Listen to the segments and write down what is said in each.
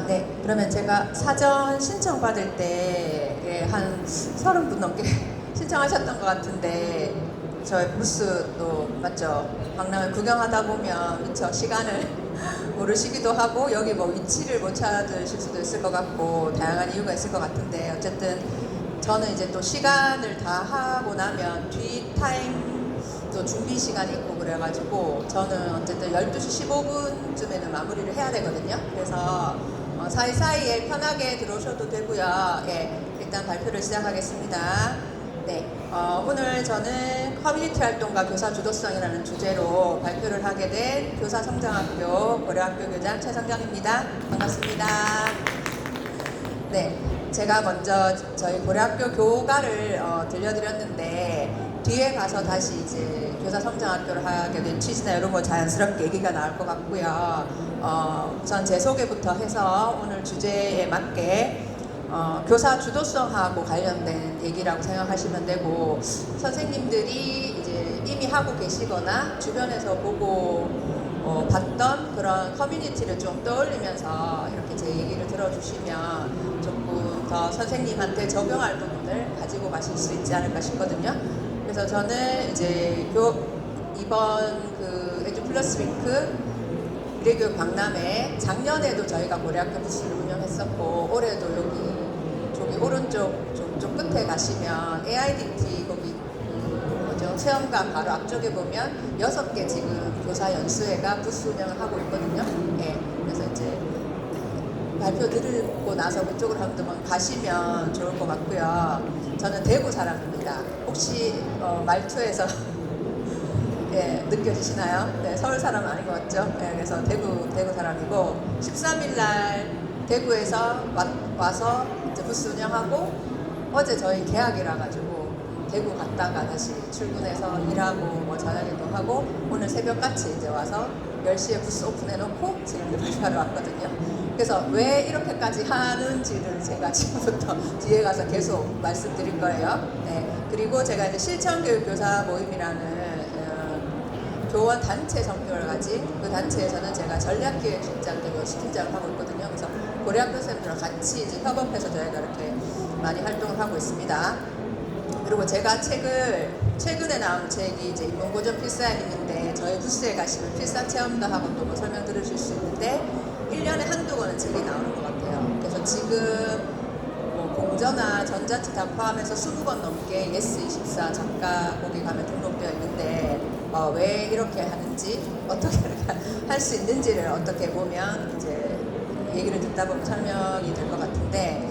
네. 그러면 제가 사전 신청 받을 때 한 30분 넘게 신청하셨던 것 같은데, 저희 부스도 맞죠? 강남을 구경하다 보면 미처 시간을 모르시기도 하고, 여기 뭐 위치를 못 찾으실 수도 있을 것 같고, 다양한 이유가 있을 것 같은데, 어쨌든 저는 이제 또 시간을 다 하고 나면 뒤 타임 또 준비 시간이 있고 그래가지고, 저는 어쨌든 12시 15분쯤에는 마무리를 해야 되거든요. 그래서 사이사이에 편하게 들어오셔도 되고요. 예, 일단 발표를 시작하겠습니다. 네, 오늘 저는 커뮤니티 활동과 교사 주도성이라는 주제로 발표를 하게 된 교사성장학교 고려학교 교장 최성경입니다. 반갑습니다. 네, 제가 먼저 저희 고려학교 교가를 들려드렸는데, 뒤에 가서 다시 이제 교사성장학교를 하게 된 취지나 이런 거 자연스럽게 얘기가 나올 것 같고요. 우선 제 소개부터 해서 오늘 주제에 맞게 교사 주도성하고 관련된 얘기라고 생각하시면 되고, 선생님들이 이제 이미 하고 계시거나 주변에서 보고 봤던 그런 커뮤니티를 좀 떠올리면서 이렇게 제 얘기를 들어주시면 조금 더 선생님한테 적용할 부분을 가지고 가실 수 있지 않을까 싶거든요. 그래서 저는 이제 이번 그 에듀플러스 윙크 미래교육 박람회, 작년에도 저희가 고려학교 부스를 운영했었고, 올해도 저기 오른쪽 쪽 끝에 가시면 AIDT 거기 체험관 바로 앞쪽에 보면 6개 지금 교사 연수회가 부스 운영을 하고 있거든요. 예, 그래서 이제 발표 들고 나서 그쪽으로 한번 가시면 좋을 것 같고요. 저는 대구 사람입니다. 혹시 말투에서 예, 느껴지시나요? 네, 서울 사람 아닌 것 같죠? 예, 그래서 대구 사람이고, 13일 날 대구에서 와서 이제 부스 운영하고, 어제 저희 개학이라 가지고 대구 갔다가 다시 출근해서 일하고 뭐 저녁에도 하고, 오늘 새벽같이 이제 와서 10시에 부스 오픈해놓고 지금 발표하러 왔거든요. 그래서 왜 이렇게까지 하는지를 제가 지금부터 뒤에 가서 계속 말씀드릴 거예요. 네, 그리고 제가 이제 실천교육교사 모임이라는 교원 단체 성격을 가진 그 단체에서는 제가 전략기획실장 되고 팀장을 하고 있거든요. 그래서 고려학교 쌤들과 같이 이제 협업해서 저희가 이렇게 많이 활동을 하고 있습니다. 그리고 제가 최근에 나온 책이 이제 인문고전 필사임인데, 저희 부스에 가시면 필사 체험도 하고 또 뭐 설명 들으실 수 있는데, 1년에 한두 권은 책이 나오는 것 같아요. 그래서 지금 뭐 공저나 전자책 다 포함해서 20권 넘게 예스24 작가 거기 가면 등록되어 있는데, 왜 이렇게 하는지, 어떻게 이렇게 할 수 있는지를 어떻게 보면 이제 얘기를 듣다 보면 설명이 될 것 같은데,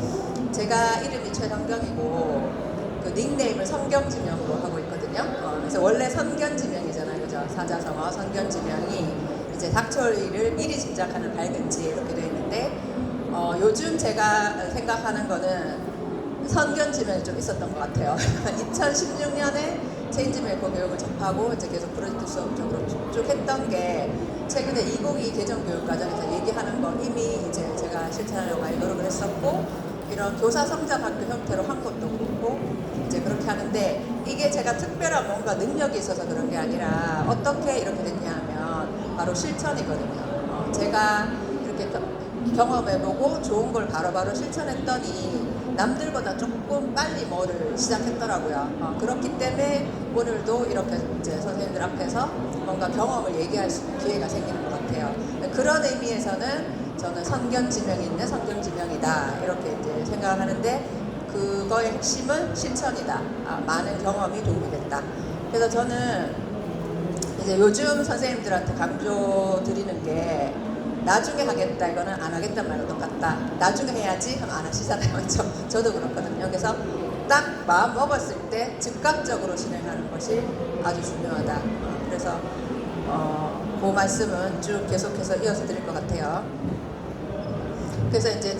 제가 이름이 최성경이고 그 닉네임을 성경지명으로 하고 있거든요. 그래서 원래 선견지명이잖아요, 그죠? 사자성어 선견지명이 이제 닥쳐올 일을 미리 짐작하는 밝은 지혜 이렇게 되어 있는데, 요즘 제가 생각하는 거는 선견지명이 좀 있었던 것 같아요. 2016년에 체인지메이커 교육을 접하고 이제 계속 프로젝트 수업적으로 쭉 했던 게, 최근에 2022 개정교육과정에서 얘기하는 거 이미 이제 제가 실천하려고 많이 노력을 했었고, 이런 교사 성장학교 형태로 한 것도 그렇고 이제 그렇게 하는데, 이게 제가 특별한 뭔가 능력이 있어서 그런 게 아니라 어떻게 이렇게 됐냐면 바로 실천이거든요. 제가 이렇게 경험해보고 좋은 걸 바로바로 실천했더니 남들보다 조금 빨리 뭐를 시작했더라고요. 그렇기 때문에 오늘도 이렇게 이제 선생님들 앞에서 뭔가 경험을 얘기할 수 있는 기회가 생기는 것 같아요. 그런 의미에서는 저는 선견지명이 있는 성경지명이다 이렇게 이제 생각을 하는데, 그거의 핵심은 실천이다. 많은 경험이 도움이 됐다. 그래서 저는 이제 요즘 선생님들한테 강조 드리는 게, 나중에 하겠다 이거는 안 하겠다는 말과 똑같다. 나중에 해야지 하면 안 하시잖아요. 저도 그렇거든요. 그래서 딱 마음 먹었을 때 즉각적으로 진행하는 것이 아주 중요하다. 그래서 그 말씀은 쭉 계속해서 이어서 드릴 것 같아요. 그래서 이제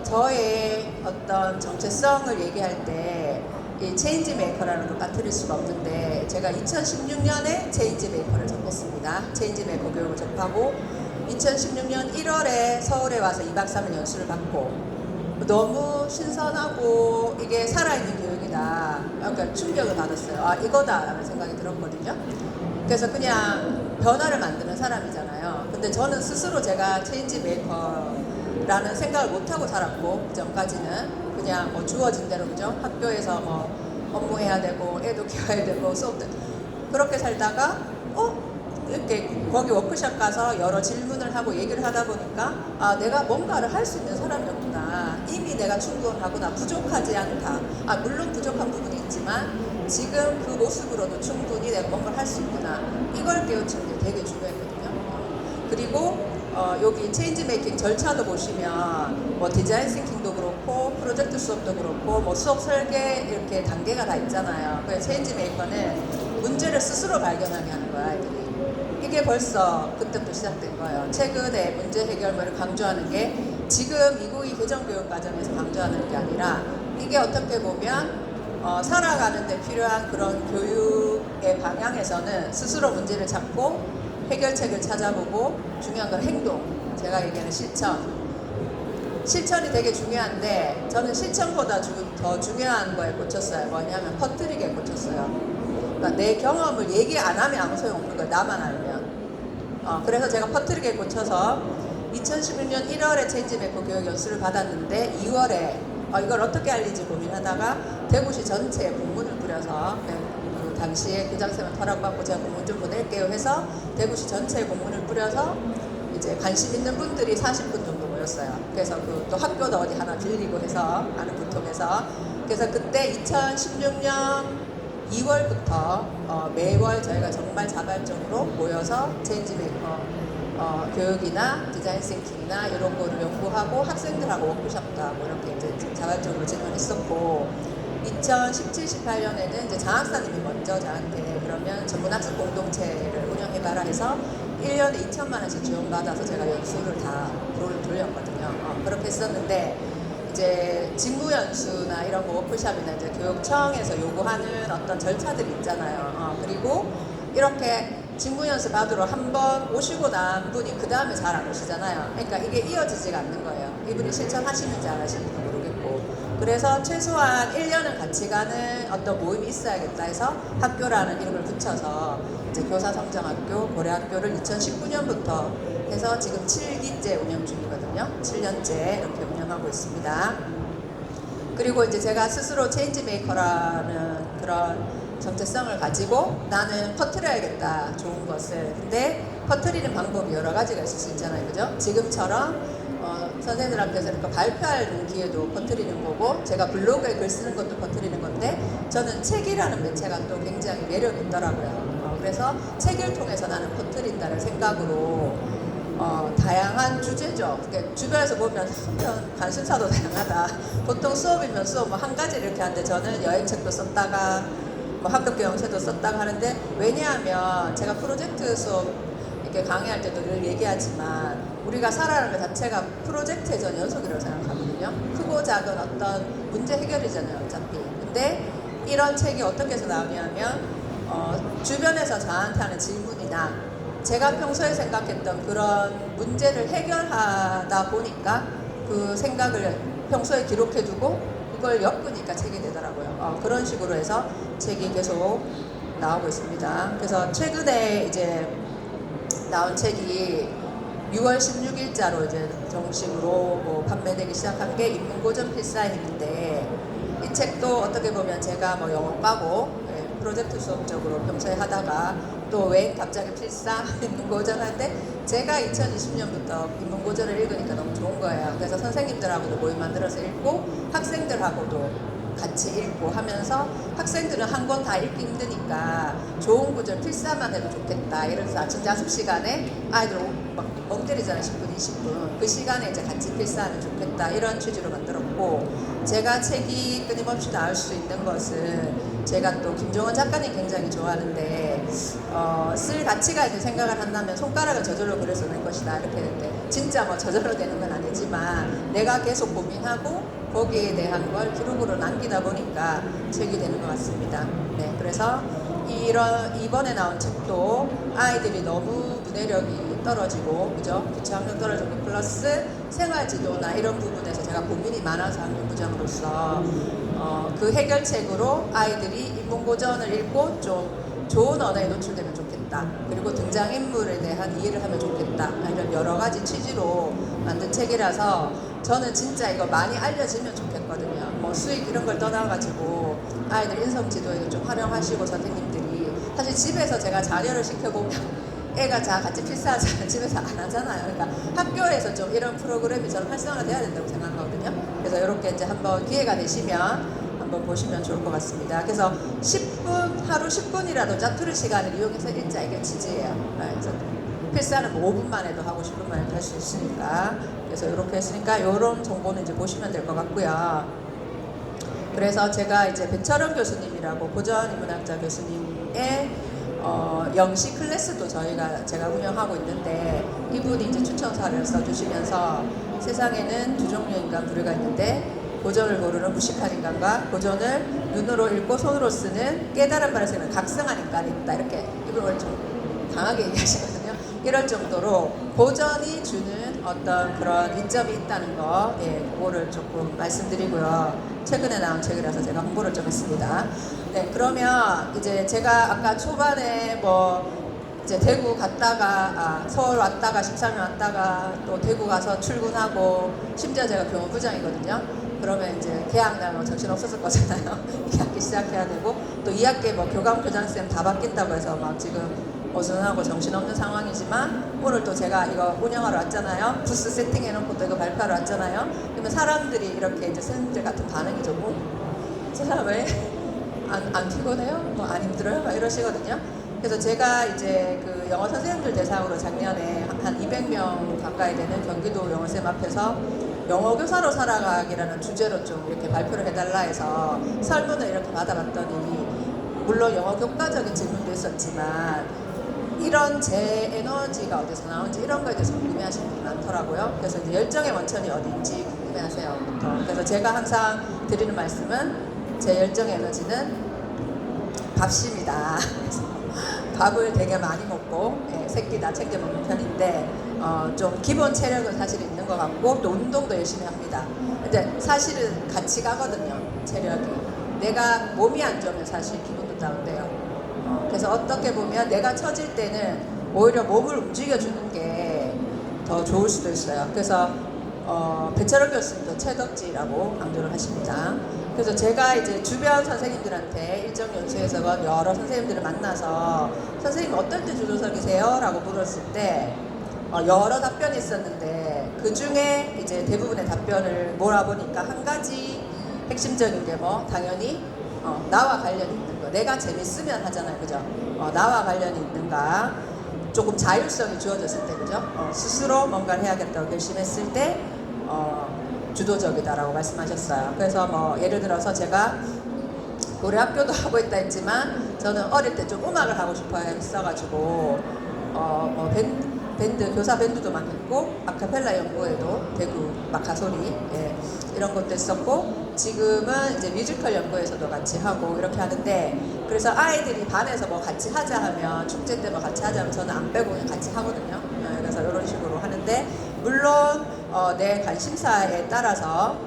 저의 어떤 정체성을 얘기할 때 이 체인지 메이커라는 걸 빠뜨릴 수가 없는데, 제가 2016년에 체인지 메이커를 접했습니다. 체인지 메이커 교육을 접하고 2016년 1월에 서울에 와서 2박 3일 연수를 받고, 너무 신선하고 이게 살아있는 교육이다. 그러니까 충격을 받았어요. 이거다 라는 생각이 들었거든요. 그래서 그냥 변화를 만드는 사람이잖아요. 근데 저는 스스로 제가 체인지 메이커 라는 생각을 못하고 살았고, 그 전까지는 그냥 뭐 주어진 대로, 그죠? 학교에서 뭐 업무해야 되고 애도 키워야 되고 수업도 그렇게 살다가 이렇게 거기 워크숍 가서 여러 질문을 하고 얘기를 하다 보니까 아, 내가 뭔가를 할 수 있는 사람이었구나. 이미 내가 충분하구나. 부족하지 않다. 아, 물론 부족한 부분이 있지만 지금 그 모습으로도 충분히 내가 뭔가를 할 수 있구나. 이걸 깨우치는 게 되게 중요했거든요. 그리고 여기 체인지 메이킹 절차도 보시면 뭐 디자인 싱킹도 그렇고 프로젝트 수업도 그렇고 뭐 수업 설계 이렇게 단계가 다 있잖아요. 그래서 체인지 메이커는 문제를 스스로 발견하게 하는 거야, 아이들이. 이게 벌써 그때부터 시작된 거예요. 최근에 문제 해결을 강조하는 게 지금 292 개정교육 과정에서 강조하는 게 아니라 이게 어떻게 보면 살아가는 데 필요한 그런 교육의 방향에서는 스스로 문제를 찾고 해결책을 찾아보고 중요한 건 행동, 제가 얘기하는 실천이 되게 중요한데 저는 실천보다 더 중요한 거에 꽂혔어요. 뭐냐면 퍼뜨리기에 꽂혔어요. 그러니까 내 경험을 얘기 안 하면 아무 소용없는 거예요. 나만 알면. 그래서 제가 퍼뜨리기에 꽂혀서 2016년 1월에 체인지 메이커 교육 연수를 받았는데 2월에 이걸 어떻게 알리지 고민하다가 대구시 전체에 공문을 뿌려서 그 당시에 교장선생님한테 허락받고 제가 공문 좀 보낼게요 해서 대구시 전체에 공문을 뿌려서 이제 관심 있는 분들이 40분 정도 모였어요. 그래서 그 또 학교도 어디 하나 빌리고 해서 아는 분 통해서 그래서 그때 2016년 2월부터 매월 저희가 정말 자발적으로 모여서 체인지 메이커 교육이나 디자인 싱킹이나 이런 거를 연구하고 학생들하고 워크숍도 하고 이렇게 이제 자발적으로 진행했었고 2017, 18년에는 이제 장학사님이 먼저 저한테 그러면 전문학습 공동체를 운영해봐라 해서 1년에 2천만 원씩 지원받아서 제가 연수를 다 돌렸거든요. 그렇게 했었는데 이제 직무연수나 이런 거 워크숍이나 이제 교육청에서 요구하는 어떤 절차들이 있잖아요. 그리고 이렇게 직무연수 받으러 한 번 오시고 난 분이 그 다음에 잘 안 오시잖아요. 그러니까 이게 이어지지가 않는 거예요. 이분이 실천하시는지 안 하시는지 모르겠고. 그래서 최소한 1년은 같이 가는 어떤 모임이 있어야겠다 해서 학교라는 이름을 붙여서 이제 교사성장학교, 고려학교를 2019년부터 해서 지금 7기째 운영 중이거든요. 7년째 이렇게 운영하고 있습니다. 그리고 이제 제가 스스로 체인지 메이커라는 그런 정체성을 가지고 나는 퍼뜨려야겠다, 좋은 것을. 근데 퍼뜨리는 방법이 여러 가지가 있을 수 있잖아요. 그죠? 지금처럼 선생님들 앞에서 이렇게 발표하는 기회도 퍼뜨리는 거고 제가 블로그에 글 쓰는 것도 퍼뜨리는 건데 저는 책이라는 매체가 또 굉장히 매력이 있더라고요. 그래서 책을 통해서 나는 퍼뜨린다는 생각으로 다양한 주제죠. 주변에서 보면 관심사도 다양하다. 보통 수업이면 수업 뭐 한 가지 이렇게 하는데 저는 여행책도 썼다가 뭐 학급 영세도 썼다가 하는데 왜냐하면 제가 프로젝트 수업 이렇게 강의할 때도 늘 얘기하지만 우리가 살아가는 것 자체가 프로젝트의 전 연속이라고 생각하거든요. 크고 작은 어떤 문제 해결이잖아요, 어차피. 근데 이런 책이 어떻게 해서 나오냐면 주변에서 저한테 하는 질문이나 제가 평소에 생각했던 그런 문제를 해결하다 보니까 그 생각을 평소에 기록해두고 그걸 엮으니까 책이 되더라고요. 그런 식으로 해서 책이 계속 나오고 있습니다. 그래서 최근에 이제 나온 책이 6월 16일자로 이제 정식으로 뭐 판매되기 시작한 게 인문고전 필사임인데 이 책도 어떻게 보면 제가 뭐 영어 과고 프로젝트 수업적으로 평소에 하다가 또 왜 갑자기 필사 인문고전 하는데 제가 2020년부터 인문고전을 읽으니까 너무 좋은 거예요. 그래서 선생님들하고도 모임 만들어서 읽고 학생들하고도 같이 읽고 하면서 학생들은 한 권 다 읽기 힘드니까 좋은 구절 필사만 해도 좋겠다. 이래서 아침 자습 시간에 아이들 막 멍때리잖아요. 10분, 20분. 그 시간에 이제 같이 필사하면 좋겠다. 이런 취지로 만들었고 제가 책이 끊임없이 나올 수 있는 것은 제가 또 김종원 작가님 굉장히 좋아하는데 쓸 가치가 있는 생각을 한다면 손가락을 저절로 그려서 낼 것이다. 이렇게 했는데 진짜 뭐 저절로 되는 건 아니지만 내가 계속 고민하고 거기에 대한 걸 기록으로 남기다 보니까 책이 되는 것 같습니다. 네, 그래서 이번에 나온 책도 아이들이 너무 문해력이 떨어지고, 그죠? 기초학력 떨어지고, 플러스 생활지도나 이런 부분에서 제가 고민이 많아서 학년부장으로서 그 해결책으로 아이들이 인문고전을 읽고 좀 좋은 언어에 노출되면 좋겠다. 그리고 등장인물에 대한 이해를 하면 좋겠다. 이런 여러 가지 취지로 만든 책이라서 저는 진짜 이거 많이 알려지면 좋겠거든요. 뭐 수익 이런 걸 떠나가지고 아이들 인성 지도에도 좀 활용하시고 선생님들이 사실 집에서 제가 자녀를 시켜보면 애가 자 같이 필사하잖아요. 집에서 안 하잖아요. 그러니까 학교에서 좀 이런 프로그램이 저는 활성화돼야 된다고 생각하거든요. 그래서 이렇게 이제 한번 기회가 되시면 한번 보시면 좋을 것 같습니다. 그래서 10분, 하루 10분이라도 짜투리 시간을 이용해서 읽자, 이게 취지예요. 그래서 필사는 뭐 5분만 해도 하고 10분만 해도 할 수 있으니까. 그래서 이렇게 했으니까 이런 정보는 이제 보시면 될 것 같고요. 그래서 제가 이제 배철원 교수님이라고 고전인문학자 교수님의 영시 클래스도 제가 운영하고 있는데, 이분이 이제 추천사를 써주시면서 세상에는 두 종류의 인간 부류가 있는데 고전을 모르는 무식한 인간과 고전을 눈으로 읽고 손으로 쓰는 깨달은 말을 쓰는 각성한 인간이 있다, 이렇게 이걸 좀 강하게 얘기하시거든요. 이럴 정도로 고전이 주는 어떤 그런 이점이 있다는 거, 그거를 조금 말씀드리고요. 최근에 나온 책이라서 제가 홍보를 좀 했습니다. 네, 그러면 이제 제가 아까 초반에 이제 대구 갔다가 서울 왔다가 13일 왔다가 또 대구 가서 출근하고, 심지어 제가 교무부장이거든요. 그러면 이제 개학날 정신 없었을 거잖아요. 2학기 시작해야 되고, 또 2학기 교감 교장쌤 다 바뀐다고 해서 막 지금 어수선하고 정신없는 상황이지만, 오늘 또 제가 이거 운영하러 왔잖아요. 부스 세팅해놓고 또 이거 발표하러 왔잖아요. 그러면 사람들이 이렇게 이제 선생님들 같은 반응이 좀, 저 사람 왜 안 피곤해요? 안 힘들어요? 막 이러시거든요. 그래서 제가 이제 그 영어 선생님들 대상으로 작년에 한 200명 가까이 되는 경기도 영어쌤 앞에서 영어 교사로 살아가기라는 주제로 좀 이렇게 발표를 해달라 해서 설문을 이렇게 받아봤더니, 물론 영어 교과적인 질문도 있었지만 이런 제 에너지가 어디서 나오는지 이런 거에 대해서 궁금해하시는 분이 많더라고요. 그래서 이제 열정의 원천이 어디인지 궁금해하세요. 그래서 제가 항상 드리는 말씀은, 제 열정의 에너지는 밥심이다. 그래서 밥을 되게 많이 먹고 새끼 다 챙겨 먹는 편인데, 좀 기본 체력은 사실 있는 것 같고, 또 운동도 열심히 합니다. 근데 사실은 같이 가거든요, 체력이. 내가 몸이 안 좋으면 사실 기분도 다운돼요. 그래서 어떻게 보면 내가 처질 때는 오히려 몸을 움직여주는 게 더 좋을 수도 있어요. 그래서 배철원 교수님도 체덕지라고 강조를 하십니다. 그래서 제가 이제 주변 선생님들한테 일정 연수에서 여러 선생님들을 만나서 선생님 어떨 때 주도석이세요? 라고 물었을 때 여러 답변이 있었는데, 그 중에 이제 대부분의 답변을 몰아보니까 한 가지 핵심적인 게 당연히 나와 관련이 있는 거. 내가 재밌으면 하잖아요, 그죠? 나와 관련이 있는가. 조금 자율성이 주어졌을 때, 그죠? 스스로 뭔가를 해야겠다고 결심했을 때 주도적이다라고 말씀하셨어요. 그래서 예를 들어서 제가 노래 학교도 하고 있다 했지만, 저는 어릴 때 좀 음악을 하고 싶어 했어가지고 밴드, 교사 밴드도 만들고, 아카펠라 연구회도 대구 마카소리 이런 것도 했었고, 지금은 이제 뮤지컬 연구회에서도 같이 하고 이렇게 하는데, 그래서 아이들이 반에서 같이 하자 하면, 축제 때 같이 하자 하면 저는 안 빼고 그냥 같이 하거든요. 그래서 이런 식으로 하는데, 물론 내 관심사에 따라서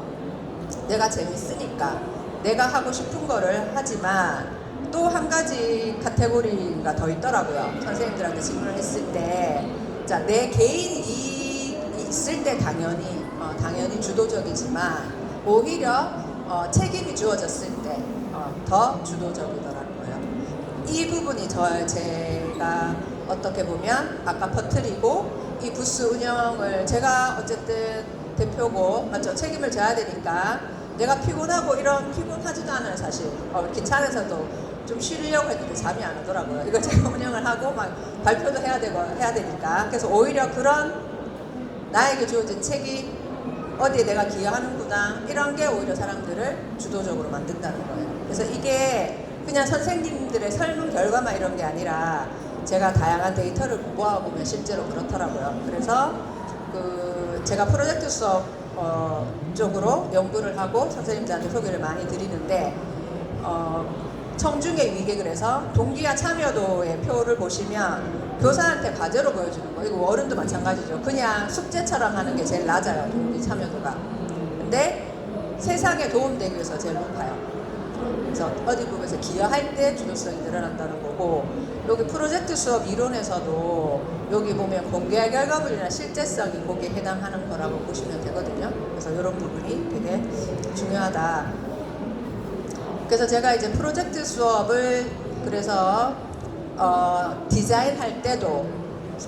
내가 재밌으니까 내가 하고 싶은 거를 하지만, 또 한 가지 카테고리가 더 있더라고요. 선생님들한테 질문을 했을 때, 자, 내 개인이 있을 때 당연히 주도적이지만, 오히려 책임이 주어졌을 때 더 주도적이더라고요. 이 부분이 제가 어떻게 보면 아까 퍼뜨리고, 이 부스 운영을 제가 어쨌든 대표고, 맞죠? 책임을 져야 되니까 내가 피곤하고 피곤하지도 않아요, 사실. 기차에서도 좀 쉬려고 했는데 잠이 안 오더라고요. 이거 제가 운영을 하고 막 발표도 해야 되니까. 그래서 오히려 그런 나에게 주어진 책이 어디에 내가 기여하는구나, 이런 게 오히려 사람들을 주도적으로 만든다는 거예요. 그래서 이게 그냥 선생님들의 설문 결과만 이런 게 아니라, 제가 다양한 데이터를 모아 보면 실제로 그렇더라고요. 그래서 제가 프로젝트 수업 쪽으로 연구를 하고 선생님들한테 소개를 많이 드리는데, 청중의 위객을 해서 동기와 참여도의 표를 보시면 교사한테 과제로 보여주는 거, 이거 어른도 마찬가지죠. 그냥 숙제처럼 하는 게 제일 낮아요, 동기 참여도가. 근데 세상에 도움되기 위해서 제일 높아요. 그래서 어디 부분에서 기여할 때 주도성이 늘어난다는 거고, 여기 프로젝트 수업 이론에서도 여기 보면 공개 결과물이나 실제성이 거기에 해당하는 거라고 보시면 되거든요. 그래서 이런 부분이 되게 중요하다. 그래서 제가 이제 프로젝트 수업을 그래서 디자인할 때도,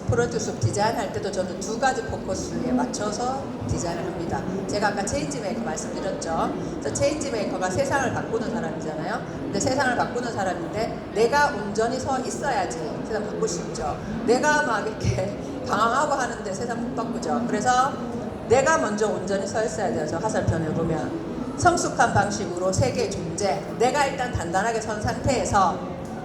프로젝트 수업 디자인할 때도 저는 두 가지 포커스에 맞춰서 디자인을 합니다. 제가 아까 체인지 메이커 말씀드렸죠. 그래서 체인지 메이커가 세상을 바꾸는 사람이잖아요. 근데 세상을 바꾸는 사람인데 내가 온전히 서 있어야지 세상 바꿀 수 있죠. 내가 막 이렇게 방황하고 하는데 세상 못 바꾸죠. 그래서 내가 먼저 온전히 서 있어야 돼요. 저 화살표를 보면 성숙한 방식으로 세계의 존재, 내가 일단 단단하게 선 상태에서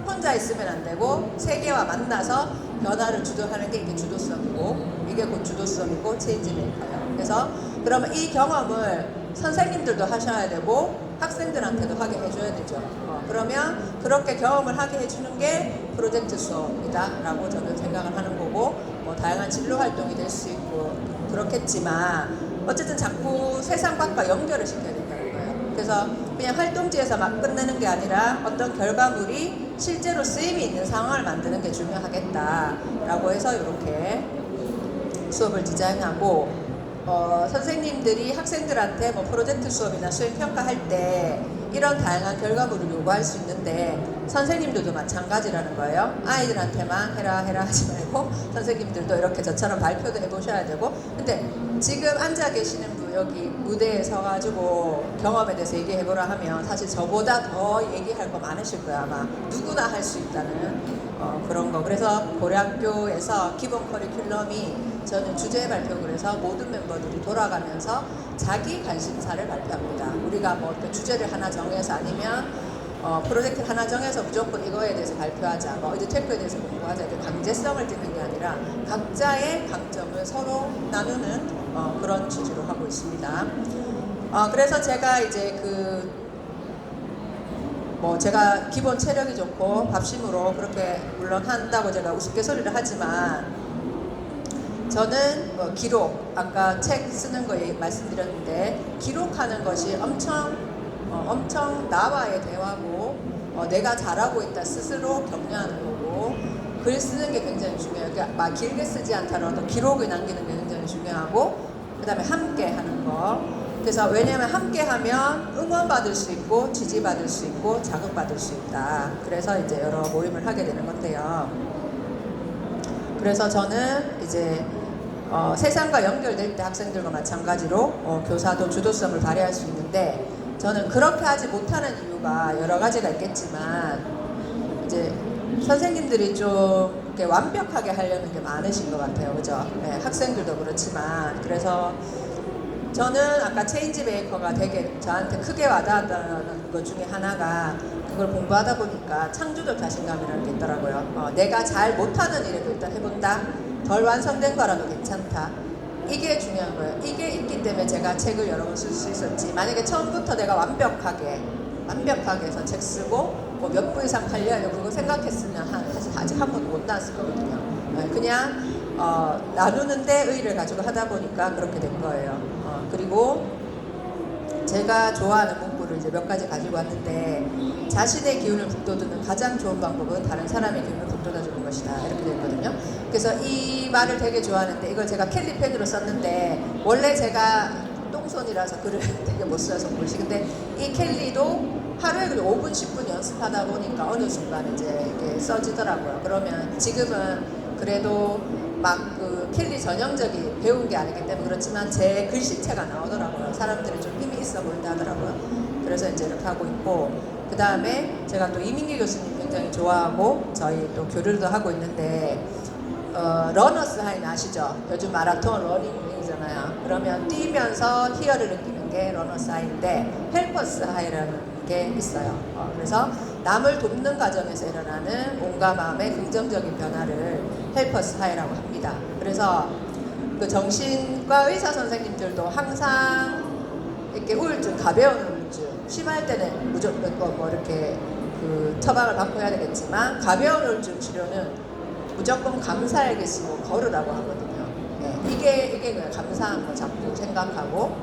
혼자 있으면 안 되고 세계와 만나서 변화를 주도하는 게 이게 주도성이고, 이게 곧 주도성이고 체인지 메이커예요. 그래서 그러면 이 경험을 선생님들도 하셔야 되고 학생들한테도 하게 해줘야 되죠. 그러면 그렇게 경험을 하게 해주는 게 프로젝트 수업이다 라고 저는 생각을 하는 거고, 뭐 다양한 진로 활동이 될 수 있고 그렇겠지만 어쨌든 자꾸 세상 밖과 연결을 시켜야 된다는 거예요. 그래서 그냥 활동지에서 막 끝내는 게 아니라 어떤 결과물이 실제로 쓰임이 있는 상황을 만드는 게 중요하겠다라고 해서 이렇게 수업을 디자인하고, 선생님들이 학생들한테 뭐 프로젝트 수업이나 수행평가할 때 이런 다양한 결과물을 요구할 수 있는데 선생님들도 마찬가지라는 거예요. 아이들한테만 해라 하지 말고 선생님들도 이렇게 저처럼 발표도 해보셔야 되고, 근데 지금 앉아 계시는 분 여기 무대에 서가지고 경험에 대해서 얘기해보라 하면 사실 저보다 더 얘기할 거 많으실 거예요. 아마 누구나 할 수 있다는 그런 거. 그래서 고려학교에서 기본 커리큘럼이 저는 주제 발표를 해서 모든 멤버들이 돌아가면서 자기 관심사를 발표합니다. 우리가 뭐 어떤 주제를 하나 정해서 아니면 프로젝트를 하나 정해서 무조건 이거에 대해서 발표하자, 뭐 이드테크에 대해서 공부하자, 이렇게 강제성을 띠는 게 아니라 각자의 강점을 서로 나누는 그런 취지로 하고 있습니다. 그래서 제가 이제 제가 기본 체력이 좋고 밥심으로 그렇게 물론 한다고 제가 우스갯소리를 하지만, 저는 뭐 기록, 아까 책 쓰는 거 말씀드렸는데 기록하는 것이 엄청 나와의 대화고, 내가 잘하고 있다 스스로 격려하는 거고, 글 쓰는 게 굉장히 중요해요. 그러니까 막 길게 쓰지 않더라도 기록을 남기는 게 굉장히 중요하고, 그 다음에 함께 하는 거. 그래서 왜냐하면 함께 하면 응원받을 수 있고 지지받을 수 있고 자극받을 수 있다. 그래서 이제 여러 모임을 하게 되는 건데요. 그래서 저는 이제 세상과 연결될 때 학생들과 마찬가지로 교사도 주도성을 발휘할 수 있는데, 저는 그렇게 하지 못하는 이유가 여러 가지가 있겠지만 이제 선생님들이 좀 이렇게 완벽하게 하려는 게 많으신 것 같아요. 그죠? 네, 학생들도 그렇지만. 그래서 저는 아까 체인지 메이커가 되게 저한테 크게 와닿았다는 것 중에 하나가, 그걸 공부하다 보니까 창조적 자신감이라는 게 있더라고요. 내가 잘 못하는 일을 일단 해본다. 덜 완성된 거라도 괜찮다. 이게 중요한 거예요. 이게 있기 때문에 제가 책을 여러 번 쓸 수 있었지, 만약에 처음부터 내가 완벽하게 해서 책 쓰고 뭐 몇 부 이상 팔려야 되고 그거 생각했으면 사실 아직 한 번도 못 나왔을 거거든요. 그냥 나누는데 의의를 가지고 하다 보니까 그렇게 된 거예요. 그리고 제가 좋아하는 문구를 이제 몇 가지 가지고 왔는데, 자신의 기운을 북돋우는 가장 좋은 방법은 다른 사람의 기운을 북돋아주는 것이다, 이렇게 되거든요. 그래서 이 말을 되게 좋아하는데, 이걸 제가 캘리 펜으로 썼는데, 원래 제가 똥손이라서 글을 되게 못 써서 그러시, 근데 이 캘리도 하루에 5분 10분 연습하다 보니까 어느 순간 이제 이렇게 써지더라고요. 그러면 지금은 그래도 막 캘리 전형적인 배운 게 아니기 때문에 그렇지만 제 글씨체가 나오더라고요. 사람들이 좀 힘이 있어 보인다 하더라고요. 그래서 이제 이렇게 하고 있고, 그 다음에 제가 또 이민기 교수님 굉장히 좋아하고 저희 또 교류도 하고 있는데, 러너스 하이 아시죠? 요즘 마라톤 러닝이잖아요. 그러면 뛰면서 희열을 느끼는 게 러너스 하이인데, 헬퍼스 하이라는 게 있어요. 그래서 남을 돕는 과정에서 일어나는 온갖 마음의 긍정적인 변화를 헬퍼스 하이라고 합니다. 그래서 그 정신과 의사 선생님들도 항상 이렇게 우울증, 가벼운 우울증, 심할 때는 무조건 뭐 이렇게 처방을 받고 해야 되겠지만, 가벼운 우울증 치료는 무조건 감사일기 쓰고 걸으라고 하거든요. 네, 이게 그냥 감사한 거 자꾸 생각하고,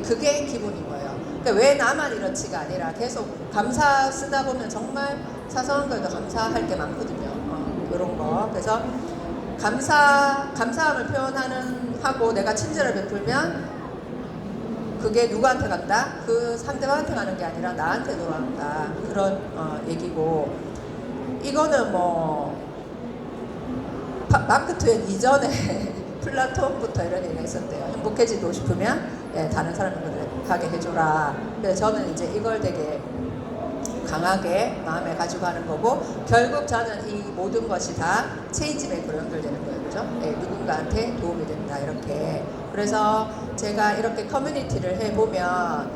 그게 기본인 거예요. 그러니까 왜 나만 이렇지가 아니라 계속 감사 쓰다 보면 정말 사소한 거에도 감사할 게 많거든요. 이런 거. 그래서 감사함을 표현하는 하고 내가 친절을 베풀면 그게 누구한테 간다? 그 상대방한테 가는 게 아니라 나한테 돌아간다. 그런 얘기고, 이거는 뭐 마크 트웨인 이전에 플라톤부터 이런 얘기가 있었대요. 행복해지고 싶으면 다른 사람을 하게 해줘라. 그래서 저는 이제 이걸 되게 강하게 마음에 가지고 하는 거고, 결국 저는 이 모든 것이 다 체인지 메이커로 연결되는 거예요. 그죠? 누군가한테 도움이 된다. 이렇게. 그래서 제가 이렇게 커뮤니티를 해보면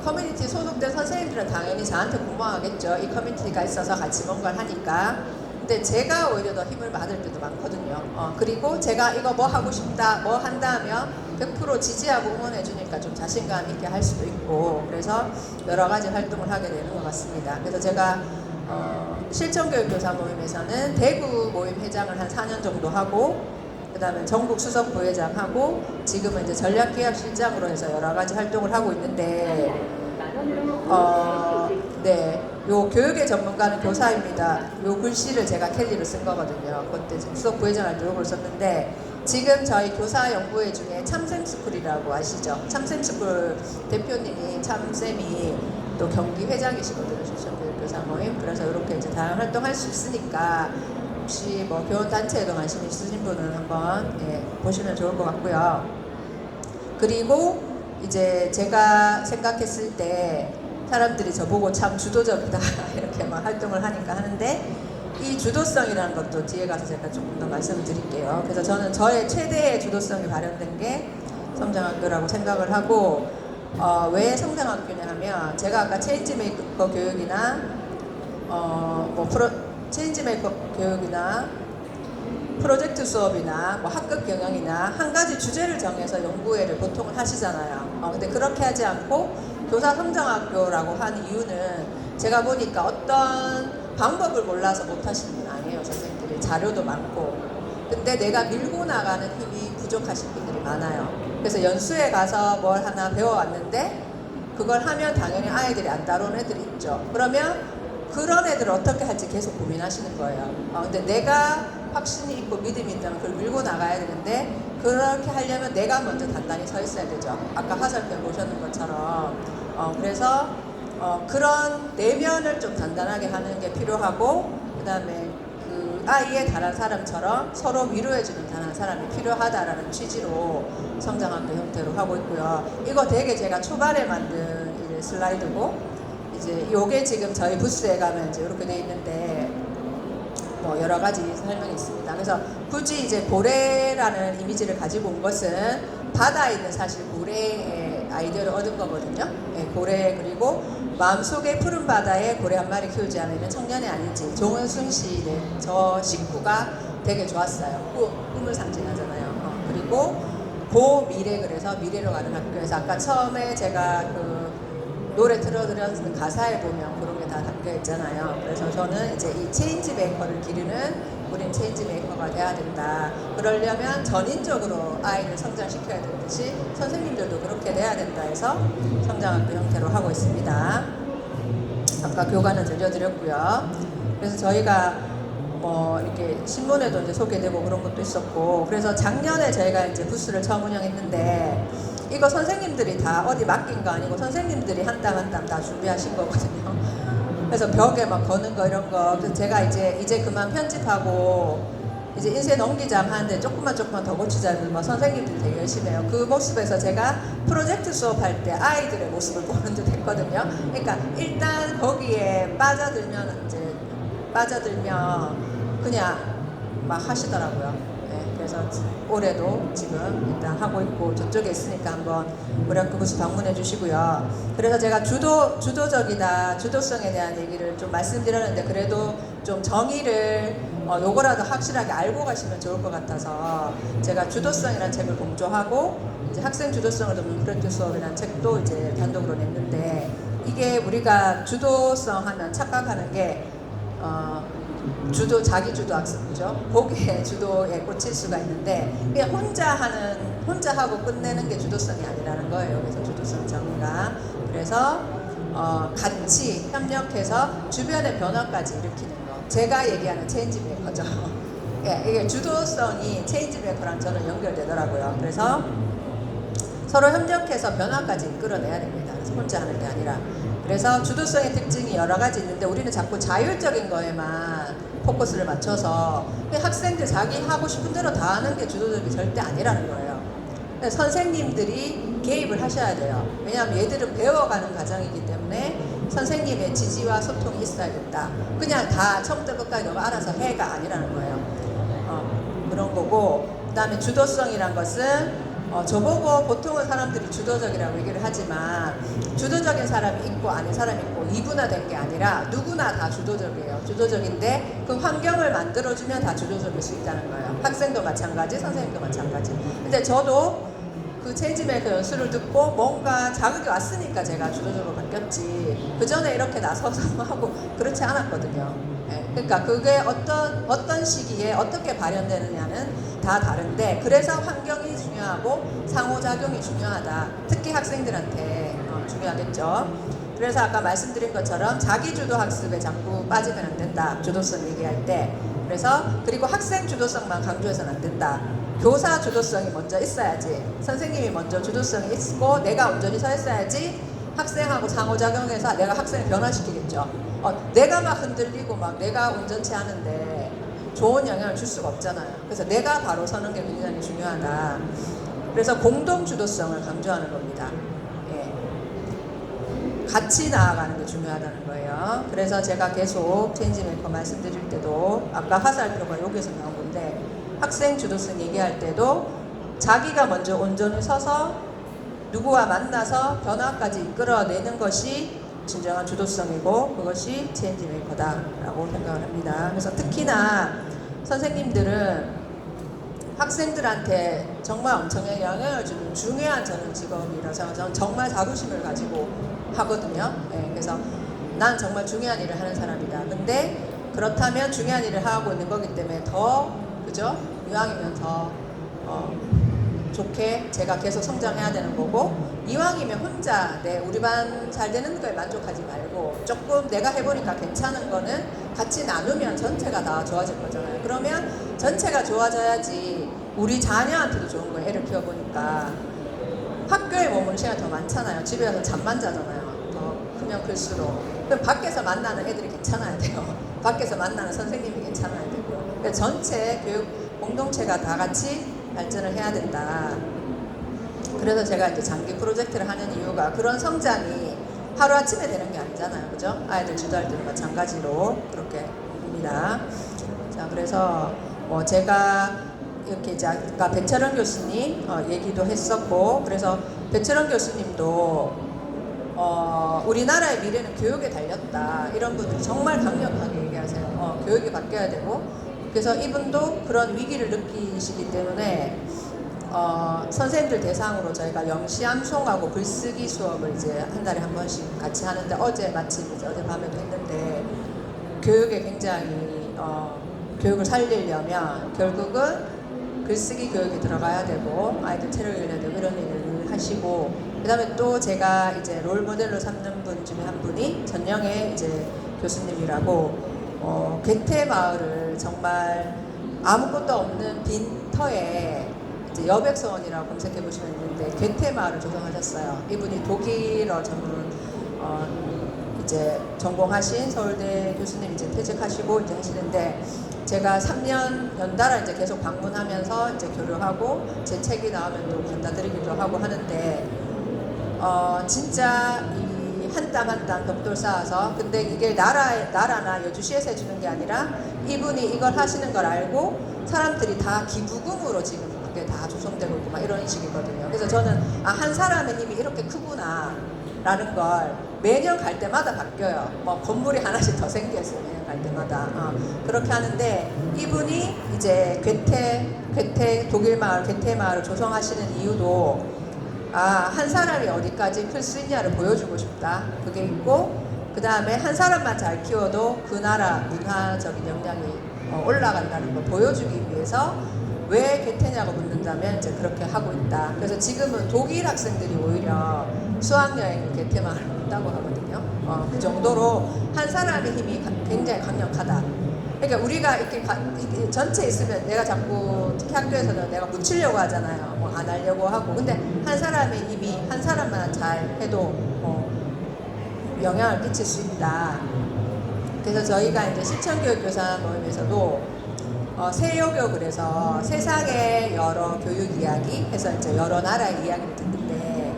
커뮤니티 소속된 선생님들은 당연히 저한테 고마워하겠죠. 이 커뮤니티가 있어서 같이 뭔가를 하니까. 근데 제가 오히려 더 힘을 받을 때도 많거든요. 그리고 제가 이거 뭐 하고 싶다, 뭐 한다면 100% 지지하고 응원해 주니까 좀 자신감 있게 할 수도 있고, 그래서 여러 가지 활동을 하게 되는 것 같습니다. 그래서 제가 실천교육교사 모임에서는 대구 모임 회장을 한 4년 정도 하고, 그 다음에 전국 수석 부회장하고, 지금은 이제 전략기획실장으로 해서 여러 가지 활동을 하고 있는데, 네, 요 교육의 전문가는 교사입니다. 요 글씨를 제가 캘리로 쓴 거거든요. 그때 수석 부회장할 때 요걸 썼는데, 지금 저희 교사 연구회 중에 참샘스쿨이라고 아시죠? 참샘스쿨 대표님이 참쌤이 또 경기 회장이시거든요. 실천교육교사 모임. 그래서 이렇게 이제 다양한 활동할 수 있으니까 혹시 뭐 교원단체에도 관심 있으신 분은 한번 보시면 좋을 것 같고요. 그리고 이제 제가 생각했을 때 사람들이 저보고 참 주도적이다 이렇게 막 활동을 하니까 하는데, 이 주도성이라는 것도 뒤에 가서 제가 조금 더 말씀을 드릴게요. 그래서 저는 저의 최대의 주도성이 발현된 게 성장학교라고 생각을 하고, 왜 성장학교냐 하면, 제가 아까 체인지 메이커 교육이나 체인지 메이커 교육이나 프로젝트 수업이나 뭐 학급 경영이나 한 가지 주제를 정해서 연구회를 보통은 하시잖아요. 근데 그렇게 하지 않고 교사 성장학교라고 한 이유는, 제가 보니까 어떤 방법을 몰라서 못 하시는 분 아니에요. 선생님들이 자료도 많고, 근데 내가 밀고 나가는 힘이 부족하신 분들이 많아요. 그래서 연수에 가서 뭘 하나 배워왔는데 그걸 하면 당연히 아이들이 안 따라오는 애들이 있죠. 그러면 그런 애들을 어떻게 할지 계속 고민하시는 거예요. 근데 내가 확신이 있고 믿음이 있다면 그걸 밀고 나가야 되는데, 그렇게 하려면 내가 먼저 단단히 서 있어야 되죠. 아까 화살표 보셨는 것처럼. 그래서 그런 내면을 좀 단단하게 하는 게 필요하고, 그 다음에 그 아이의 다른 사람처럼 서로 위로해주는 다른 사람이 필요하다라는 취지로 성장학교 형태로 하고 있고요. 이거 되게 제가 초반에 만든 슬라이드고, 이제 요게 지금 저희 부스에 가면 이제 이렇게 돼 있는데, 뭐 여러 가지 설명이 있습니다. 그래서 굳이 이제 고래라는 이미지를 가지고 온 것은 바다에 있는 사실 고래의 아이디어를 얻은 거거든요. 고래, 그리고 마음속의 푸른 바다에 고래 한 마리 키우지 않으면 청년이 아니지. 정은순 시인의 저 식구가 되게 좋았어요. 꿈을 상징하잖아요. 그리고 고미래, 그래서 미래로 가는 학교에서 아까 처음에 제가 그 노래 틀어드렸는 가사에 보면 그런 게 다 담겨 있잖아요. 그래서 저는 이제 이 체인지 메이커를 기르는, 우린 체인지 메이커가 돼야 된다. 그러려면 전인적으로 아이를 성장시켜야 되듯이 선생님들도 그렇게 돼야 된다 해서 성장학교 형태로 하고 있습니다. 아까 교과는 들려드렸고요. 그래서 저희가 뭐 이렇게 신문에도 이제 소개되고 그런 것도 있었고, 그래서 작년에 저희가 이제 부스를 처음 운영했는데, 이거 선생님들이 다 어디 맡긴 거 아니고 선생님들이 한 땀 한 땀 다 준비하신 거거든요. 그래서 벽에 막 거는 거 이런 거. 그래서 제가 이제 그만 편집하고 이제 인쇄 넘기자 하는데 조금만 더 고치자면 뭐 선생님들이 되게 열심히 해요. 그 모습에서 제가 프로젝트 수업할 때 아이들의 모습을 보는 듯 했거든요. 그러니까 일단 거기에 빠져들면 그냥 막 하시더라고요. 그래서 올해도 지금 일단 하고 있고, 저쪽에 있으니까 한번 우리 학교 부스 방문해 주시고요. 그래서 제가 주도적이다, 주도성에 대한 얘기를 좀 말씀드렸는데, 그래도 좀 정의를 요거라도 확실하게 알고 가시면 좋을 것 같아서 제가 주도성이라는 책을 공조하고, 이제 학생 주도성을 돕는 프로젝트 수업이라는 책도 이제 단독으로 냈는데, 이게 우리가 주도성 하면 착각하는 게 주도 자기 주도 학습이죠. 거기에 주도에 꽂힐 수가 있는데 그냥 혼자 하고 끝내는 게 주도성이 아니라는 거예요. 그래서 주도성 정의가 그래서 같이 협력해서 주변의 변화까지 일으키는 거. 제가 얘기하는 체인지 메이커죠. 예, 이게 주도성이 체인지 메이커랑 저는 연결되더라고요. 그래서 서로 협력해서 변화까지 이끌어내야 됩니다. 그래서 혼자 하는 게 아니라. 그래서 주도성의 특징이 여러 가지 있는데 우리는 자꾸 자율적인 거에만 포커스를 맞춰서 학생들 자기 하고 싶은 대로 다 하는 게 주도적이 절대 아니라는 거예요. 선생님들이 개입을 하셔야 돼요. 왜냐하면 얘들은 배워가는 과정이기 때문에 선생님의 지지와 소통이 있어야 된다. 그냥 다 처음부터 끝까지 너가 알아서 해가 아니라는 거예요. 그런 거고 그 다음에 주도성이란 것은 저보고 보통은 사람들이 주도적이라고 얘기를 하지만 주도적인 사람이 있고 아닌 사람이 있고 이분화된 게 아니라 누구나 다 주도적이에요. 주도적인데 그 환경을 만들어주면 다 주도적일 수 있다는 거예요. 학생도 마찬가지, 선생님도 마찬가지. 근데 저도 그 체인지메이커 연수를 듣고 뭔가 자극이 왔으니까 제가 주도적으로 바뀌었지 그 전에 이렇게 나서서 하고 그렇지 않았거든요. 네. 그러니까 그게 어떤 시기에 어떻게 발현되느냐는 다 다른데 그래서 환경이 중요하고 상호작용이 중요하다. 특히 학생들한테 중요하겠죠. 그래서 아까 말씀드린 것처럼 자기주도 학습에 자꾸 빠지면 안 된다. 주도성 얘기할 때. 그래서 그리고 학생 주도성만 강조해서는 안 된다. 교사 주도성이 먼저 있어야지. 선생님이 먼저 주도성이 있고 내가 온전히 서 있어야지 학생하고 상호작용해서 내가 학생을 변화시키겠죠. 내가 막 흔들리고 막 내가 온전치 않은데 좋은 영향을 줄 수가 없잖아요. 그래서 내가 바로 서는 게 굉장히 중요하다. 그래서 공동 주도성을 강조하는 겁니다. 예. 같이 나아가는 게 중요하다는 거예요. 그래서 제가 계속 체인지메이커 말씀드릴 때도 아까 화살표가 여기서 나온 건데 학생 주도성 얘기할 때도 자기가 먼저 온전히 서서 누구와 만나서 변화까지 이끌어내는 것이 진정한 주도성이고 그것이 체인지 메이커다라고 생각을 합니다. 그래서 특히나 선생님들은 학생들한테 정말 엄청나게 영향을 주는 중요한 저는 직업이라서 저는 정말 자부심을 가지고 하거든요. 네, 그래서 난 정말 중요한 일을 하는 사람이다. 근데 그렇다면 중요한 일을 하고 있는 거기 때문에 더 그죠? 이왕이면 더 좋게 제가 계속 성장해야 되는 거고 이왕이면 혼자 우리 반 잘 되는 거에 만족하지 말고 조금 내가 해보니까 괜찮은 거는 같이 나누면 전체가 다 좋아질 거잖아요. 그러면 전체가 좋아져야지 우리 자녀한테도 좋은 거예요. 애를 키워보니까 학교에 머무는 시간이 더 많잖아요. 집에 가서 잠만 자잖아요. 더 크면 클수록. 그럼 밖에서 만나는 애들이 괜찮아야 돼요. 밖에서 만나는 선생님이 괜찮아야 되고요. 그러니까 전체 교육 공동체가 다 같이 발전을 해야 된다. 그래서 제가 이제 장기 프로젝트를 하는 이유가 그런 성장이 하루아침에 되는 게 아니잖아요. 그죠? 아이들 지도할 때도 마찬가지로 그렇게 봅니다. 자, 그래서 제가 이렇게 이제 아까 배철원 교수님 얘기도 했었고 그래서 배철원 교수님도 우리나라의 미래는 교육에 달렸다. 이런 분들이 정말 강력하게 얘기하세요. 교육이 바뀌어야 되고 그래서 이분도 그런 위기를 느끼시기 때문에 선생님들 대상으로 저희가 영시암송하고 글쓰기 수업을 이제 한 달에 한 번씩 같이 하는데 어제 마침 이제 어젯밤에도 했는데 교육에 굉장히 교육을 살리려면 결국은 글쓰기 교육이 들어가야 되고 아이들 체력을 길러야 되고 이런 일을 하시고 그 다음에 또 제가 이제 롤 모델로 삼는 분 중에 한 분이 전영애 이제 교수님이라고 괴테마을을 정말 아무것도 없는 빈 터에 이제 여백서원이라고 검색해 보시면 있는데 괴테마을을 조성하셨어요. 이분이 독일어 전문 이제 전공하신 서울대 교수님 이제 퇴직하시고 이제 하시는데 제가 3년 연달아 이제 계속 방문하면서 이제 교류하고 제 책이 나오면 또 갖다 드리기도 하고 하는데 진짜 이 한 땀 한 땀 벽돌 쌓아서 근데 이게 나라나 여주시에서 해주는 게 아니라 이분이 이걸 하시는 걸 알고 사람들이 다 기부금으로 지금 그게 다 조성되고 있고 막 이런 식이거든요. 그래서 저는 한 사람의 힘이 이렇게 크구나 라는 걸 매년 갈 때마다 바뀌어요. 뭐 건물이 하나씩 더 생겼어요. 매년 갈 때마다 그렇게 하는데 이분이 이제 독일 마을 괴테 마을을 조성하시는 이유도 한 사람이 어디까지 클 수 있냐를 보여주고 싶다. 그게 있고 그 다음에 한 사람만 잘 키워도 그 나라 문화적인 역량이 올라간다는 걸 보여주기 위해서 왜 개태냐고 묻는다면 이제 그렇게 하고 있다. 그래서 지금은 독일 학생들이 오히려 수학여행을 개태만 한다고 하거든요. 그 정도로 한 사람의 힘이 굉장히 강력하다. 그러니까 우리가 이렇게 전체 있으면 내가 자꾸 특히 학교에서는 내가 묻히려고 하잖아요. 뭐 안 하려고 하고. 근데 한 사람의 힘이 한 사람만 잘 해도 영향을 끼칠 수 있다. 그래서 저희가 이제 실천교육교사 모임에서도 세요교 그래서 세상의 여러 교육 이야기 해서 이제 여러 나라의 이야기를 듣는데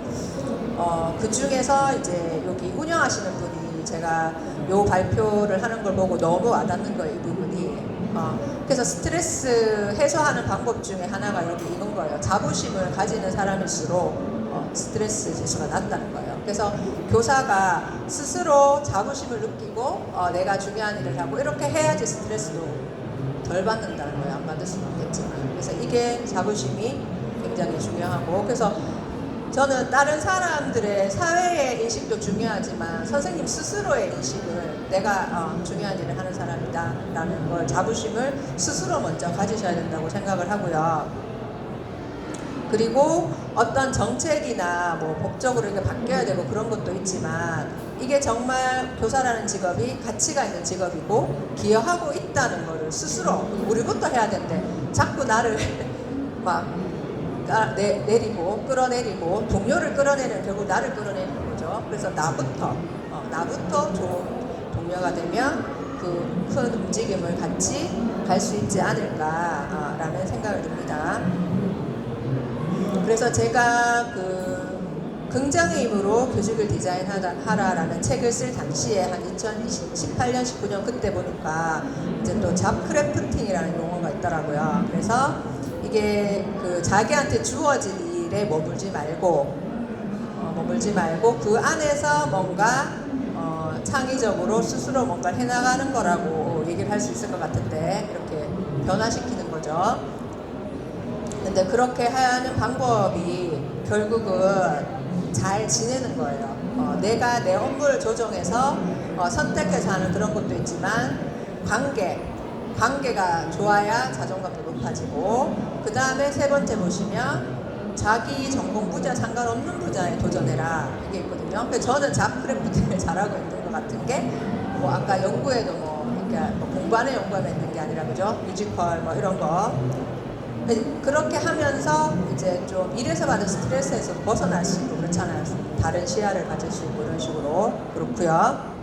그 중에서 이제 여기 운영하시는 분이 제가 요 발표를 하는 걸 보고 너무 와닿는 거예요, 이 부분이. 그래서 스트레스 해소하는 방법 중에 하나가 여기 이건 거예요. 자부심을 가지는 사람일수록 스트레스 지수가 낮다는 거예요. 그래서 교사가 스스로 자부심을 느끼고 내가 중요한 일을 하고 이렇게 해야지 스트레스도 덜 받는다는 거예요. 안 받을 수는 없겠지만. 그래서 이게 자부심이 굉장히 중요하고, 그래서 저는 다른 사람들의 사회의 인식도 중요하지만 선생님 스스로의 인식을 내가 중요한 일을 하는 사람이다 라는 걸 자부심을 스스로 먼저 가지셔야 된다고 생각을 하고요. 그리고 어떤 정책이나 뭐 법적으로 이게 바뀌어야 되고 그런 것도 있지만 이게 정말 교사라는 직업이 가치가 있는 직업이고 기여하고 있다는 거를 스스로 우리부터 해야 되는데 자꾸 나를 막 내리고 끌어내리고 동료를 끌어내는 결국 나를 끌어내리는 거죠. 그래서 나부터 좋은 동료가 되면 그 큰 움직임을 같이 갈 수 있지 않을까라는 생각을 듭니다. 그래서 제가 그 긍정의 힘으로 교직을 디자인하라라는 책을 쓸 당시에 한 2018년, 19년 그때 보니까 이제 또 잡크래프팅이라는 용어가 있더라고요. 그래서 이게 그 자기한테 주어진 일에 머물지 말고 그 안에서 뭔가 창의적으로 스스로 뭔가를 해나가는 거라고 얘기를 할 수 있을 것 같은데 이렇게 변화시키는 거죠. 근데 그렇게 하는 방법이 결국은 잘 지내는 거예요. 내가 내 업무를 조정해서 선택해서 하는 그런 것도 있지만 관계가 좋아야 자존감도 높아지고, 그 다음에 세 번째 보시면 자기 전공 분야 상관없는 분야에 도전해라 이게 있거든요. 그래서 저는 잡크래프팅을 잘하고 있는 것 같은 게 뭐 아까 연구에도 그러니까 공부안에 연구하면 있는 게 아니라 그죠? 뮤지컬 뭐 이런 거 그렇게 하면서 이제 좀 일에서 받은 스트레스에서 벗어날 수 있고 그렇잖아요. 다른 시야를 가질 수 있고 이런 식으로 그렇고요.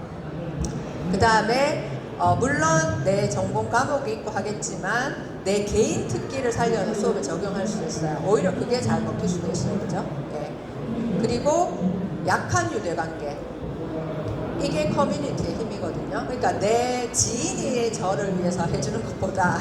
그 다음에 물론 내 전공 과목이 있고 하겠지만 내 개인 특기를 살려서 수업에 적용할 수도 있어요. 오히려 그게 잘 먹힐 수도 있어요. 그죠? 예. 그리고 약한 유대관계. 이게 커뮤니티의 힘이거든요. 그러니까 내 지인이 저를 위해서 해주는 것보다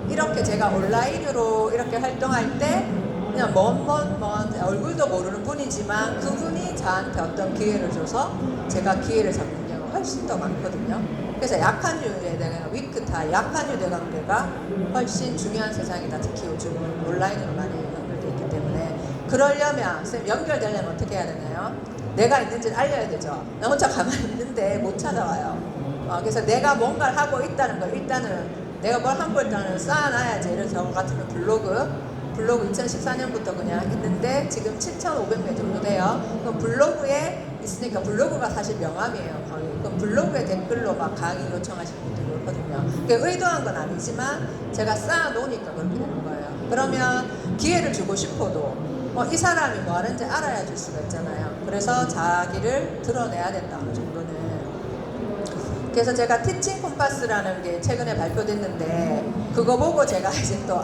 이렇게 제가 온라인으로 이렇게 활동할 때 그냥 먼 얼굴도 모르는 분이지만 그분이 저한테 어떤 기회를 줘서 제가 기회를 잡는 경우가 훨씬 더 많거든요. 그래서 약한 유대관계가 위크타, 약한 유대관계가 훨씬 중요한 세상이다. 특히 요즘 온라인으로 많이 연결되어 있기 때문에 그러려면 쌤 연결되려면 어떻게 해야 되나요? 내가 있는지를 알려야 되죠. 나 혼자 가만히 있는데 못 찾아와요. 그래서 내가 뭔가를 하고 있다는 걸 일단은 내가 뭘 한 거 일단은 쌓아놔야지. 예를 들어 저 같으면 블로그 2014년부터 그냥 했는데 지금 7,500명 정도 돼요. 그럼 블로그에 있으니까 블로그가 사실 명함이에요. 거의. 그럼 블로그에 댓글로 막 강의 요청하시는 분들이 그렇거든요. 그러니까 의도한 건 아니지만 제가 쌓아놓으니까 그렇게 되는 거예요. 그러면 기회를 주고 싶어도 이 사람이 뭐 하는지 알아야 줄 수가 있잖아요. 그래서 자기를 드러내야 된다. 어느 정도는. 그래서 제가 티칭 콤파스라는 게 최근에 발표됐는데 그거 보고 제가 이제 또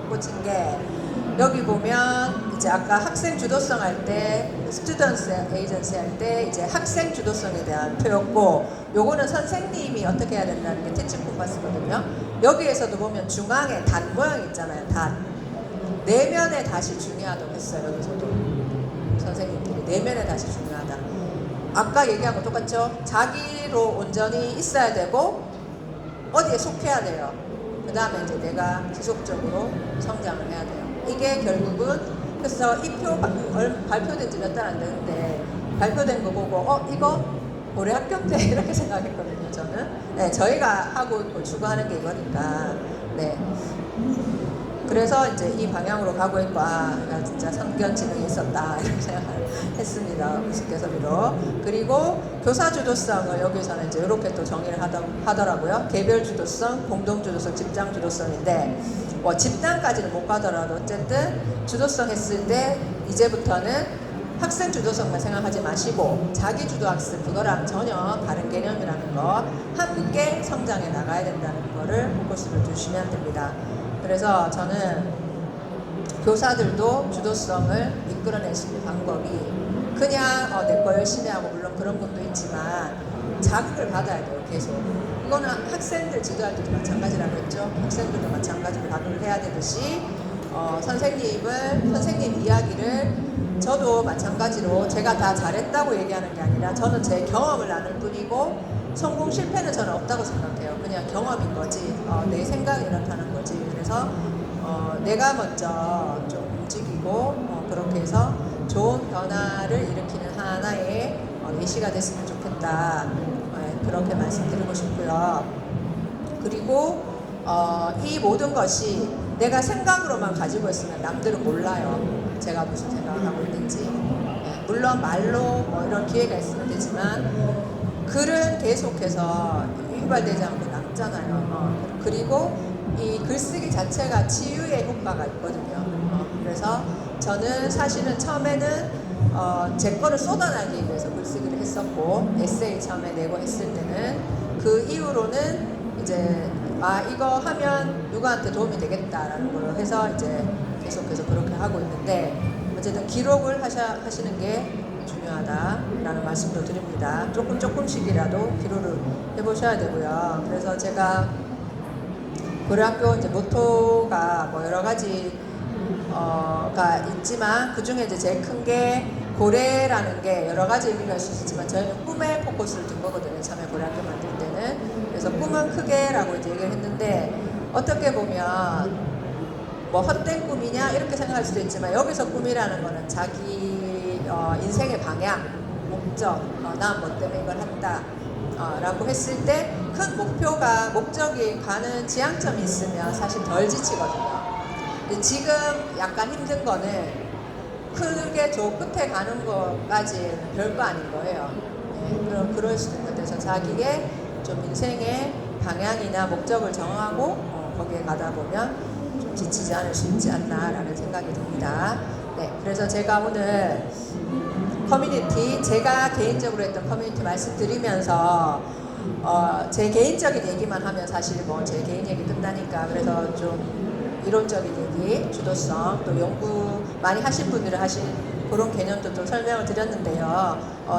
꽂힌 게 여기 보면 이제 아까 학생 주도성 할 때 스튜던트 에이전시 할 때 이제 학생 주도성에 대한 표였고 요거는 선생님이 어떻게 해야 된다는 게 티칭 콤파스거든요. 여기에서도 보면 중앙에 단 모양 있잖아요. 단. 내면의 닷이 중요하다고 했어요. 여기서도 선생님들이 내면의 닷이 중요하다. 아까 얘기한 거 똑같죠? 자기로 온전히 있어야 되고 어디에 속해야 돼요. 그 다음에 이제 내가 지속적으로 성장을 해야 돼요. 이게 결국은 그래서 이 표 발표된 지 몇 달 안 되는데 발표된 거 보고 이거 고려학교인데 이렇게 생각했거든요. 저는. 네, 저희가 하고 있고 추구하는 게 이거니까. 네. 그래서 이제 이 방향으로 가고 있고, 내가 진짜 선견지능이 있었다 이렇게 생각을 했습니다. 우스갯소리로. 그리고 교사 주도성을 여기서는 이제 이렇게 또 정의를 하더라고요. 개별 주도성, 공동 주도성, 집단 주도성인데, 뭐 집단까지는 못 가더라도 어쨌든 주도성 했을 때 이제부터는 학생 주도성만 생각하지 마시고 자기 주도 학습, 그거랑 전혀 다른 개념이라는 거, 함께 성장해 나가야 된다는 거를 포커스를 두시면 됩니다. 그래서 저는 교사들도 주도성을 이끌어낼 수 있는 방법이 그냥 내 거 열심히 하고, 물론 그런 것도 있지만 자극을 받아야 돼요. 계속. 이거는 학생들 지도할 때도 마찬가지라고 했죠. 학생들도 마찬가지로 자극을 해야 되듯이 선생님 이야기를 저도 마찬가지로 제가 다 잘했다고 얘기하는 게 아니라 저는 제 경험을 나눌 뿐이고, 성공 실패는 저는 없다고 생각해요. 그냥 경험인 거지, 내 생각이 이렇다는 거지. 그래서 내가 먼저 좀 움직이고 그렇게 해서 좋은 변화를 일으키는 하나의 예시가 됐으면 좋겠다. 그렇게 말씀드리고 싶고요. 그리고 이 모든 것이 내가 생각으로만 가지고 있으면 남들은 몰라요. 제가 무슨 생각을 하고 있는지. 물론 말로 뭐 이런 기회가 있으면 되지만 글은 계속해서 유발되지 않고 남잖아요. 그리고 이 글쓰기 자체가 치유의 효과가 있거든요. 그래서 저는 사실은 처음에는 제 거를 쏟아내기 위해서 글쓰기를 했었고, 에세이 처음에 내고 했을 때는 그 이후로는 이제 이거 하면 누구한테 도움이 되겠다라는 걸로 해서 이제 계속해서 그렇게 하고 있는데, 어쨌든 기록을 하시는 게 중요하다라는 말씀도 드립니다. 조금씩이라도 기록을 해보셔야 되고요. 그래서 제가 고려학교 이제 모토가 뭐 여러 가지가 있지만 그 중에 이제 제일 큰 게 고래라는 게 여러 가지 의미가 있을 수 있지만 저희는 꿈에 포커스를 둔 거거든요. 처음에 고려학교 만들 때는. 그래서 꿈은 크게라고 이제 얘기를 했는데, 어떻게 보면 뭐 헛된 꿈이냐 이렇게 생각할 수도 있지만, 여기서 꿈이라는 거는 자기 인생의 방향, 목적, 난 뭐 때문에 이걸 한다 라고 했을 때 큰 목적이 가는 지향점이 있으면 사실 덜 지치거든요. 근데 지금 약간 힘든 거는 크게 저 끝에 가는 것까지는 별거 아닌 거예요. 네, 그럴 수도 있는데, 그래서 자기의 좀 인생의 방향이나 목적을 정하고 거기에 가다 보면 좀 지치지 않을 수 있지 않나라는 생각이 듭니다. 네, 그래서 제가 오늘 커뮤니티, 제가 개인적으로 했던 커뮤니티 말씀드리면서 제 개인적인 얘기만 하면 사실 뭐 제 개인 얘기 끝나니까, 그래서 좀 이론적인 얘기, 주도성, 또 연구 많이 하신 분들이 하신 그런 개념도 좀 설명을 드렸는데요.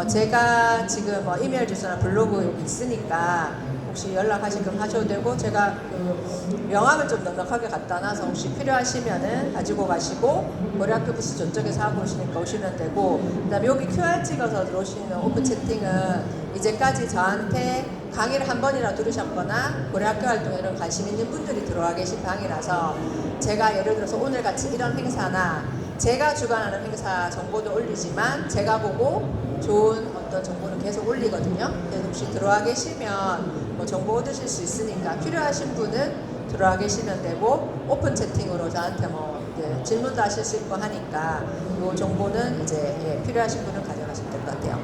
제가 지금 이메일 주소나 블로그 여기 있으니까 혹시 연락하시면 하셔도 되고, 제가 그 명함을 좀 넉넉하게 갖다 놔서 혹시 필요하시면은 가지고 가시고, 고려학교 부스 저쪽에서 하고 오시니까 오시면 되고, 그 다음에 여기 QR 찍어서 들어오시는 오픈 채팅은 이제까지 저한테 강의를 한 번이라도 들으셨거나 고려학교 활동에 이런 관심 있는 분들이 들어와 계신 방이라서, 제가 예를 들어서 오늘 같이 이런 행사나 제가 주관하는 행사 정보도 올리지만 제가 보고 좋은 어떤 정보는 계속 올리거든요. 그래서 혹시 들어와 계시면 뭐 정보 얻으실 수 있으니까 필요하신 분은 들어와 계시면 되고, 오픈 채팅으로 저한테 뭐 질문도 하실 수 있고 하니까 이 정보는 이제 필요하신 분은 가져가시면 될 것 같아요.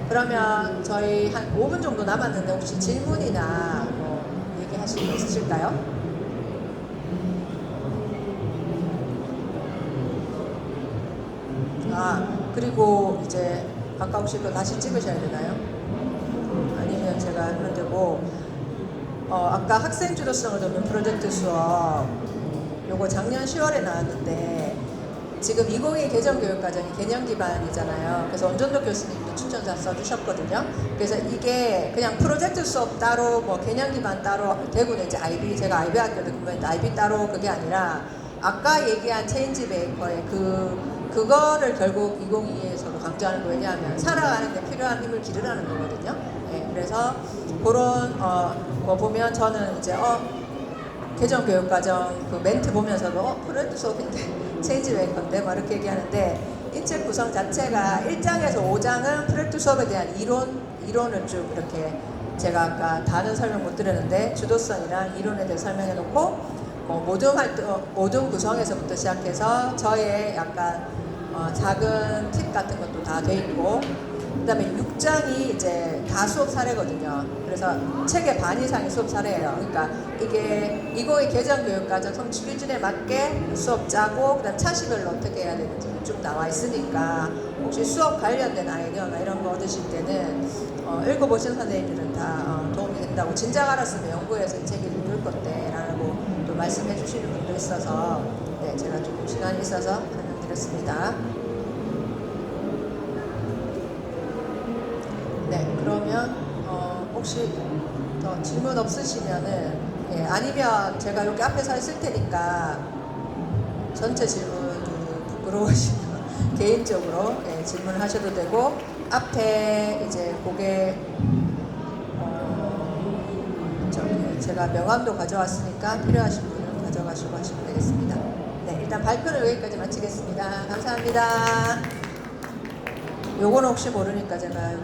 그러면 저희 한 5분 정도 남았는데 혹시 질문이나 뭐 얘기하실 거 있으실까요? 그리고 이제 가까우실 거 다시 찍으셔야 되나요? 아니면 제가 하면 되고, 아까 학생 주도성을 돕는 프로젝트 수업, 요거 작년 10월에 나왔는데 지금 2022 개정교육과정이 개념 기반이잖아요. 그래서 원전도 교수님도 추천사 써주셨거든요. 그래서 이게 그냥 프로젝트 수업 따로 뭐 개념 기반 따로, 대구는 이제 IB, 제가 IB 학교도 근무했는데 IB 따로 그게 아니라 아까 얘기한 체인지 메이커의 그거를 결국 2022에서도 강조하는 거예요. 왜냐하면 살아가는 데 필요한 힘을 기르라는 거거든요. 네, 그래서 그런 거 보면 저는 이제 개정교육과정 그 멘트 보면서도 프로젝트 수업인데 체인지 메이커인데 뭐 이렇게 얘기하는데, 인책 구성 자체가 1장에서 5장은 프로젝트 수업에 대한 이론 이론을 쭉 이렇게 제가 아까 다는 설명 못 드렸는데 주도성이랑 이론에 대해 설명해 놓고 모든 구성에서부터 시작해서 저의 약간 작은 팁 같은 것도 다 돼 있고 그다음에 6장이 이제 다 수업 사례거든요. 그래서 책의 반 이상이 수업 사례예요. 그러니까 이게 2022 개정교육과정 성취 기준에 맞게 수업 짜고 그다음 차시별로 어떻게 해야 되는지 쭉 나와 있으니까 혹시 수업 관련된 아이디어나 이런 거 얻으실 때는 읽어보신 선생님들은 다 도움이 된다고 진작 알았으면 연구해서 이 책을 읽을 건데 라고 또 말씀해 주시는 분도 있어서 네, 제가 조금 시간이 있어서 설명드렸습니다. 네, 그러면 혹시 더 질문 없으시면은 예, 아니면 제가 여기 앞에 서 있을 테니까 전체 질문 좀 부끄러우시면 개인적으로 예, 질문을 하셔도 되고 앞에 이제 고개 저기 제가 명함도 가져왔으니까 필요하신 분은 가져가시고 하시면 되겠습니다. 네, 일단 발표는 여기까지 마치겠습니다. 감사합니다. 요거는 혹시 모르니까 제가 여기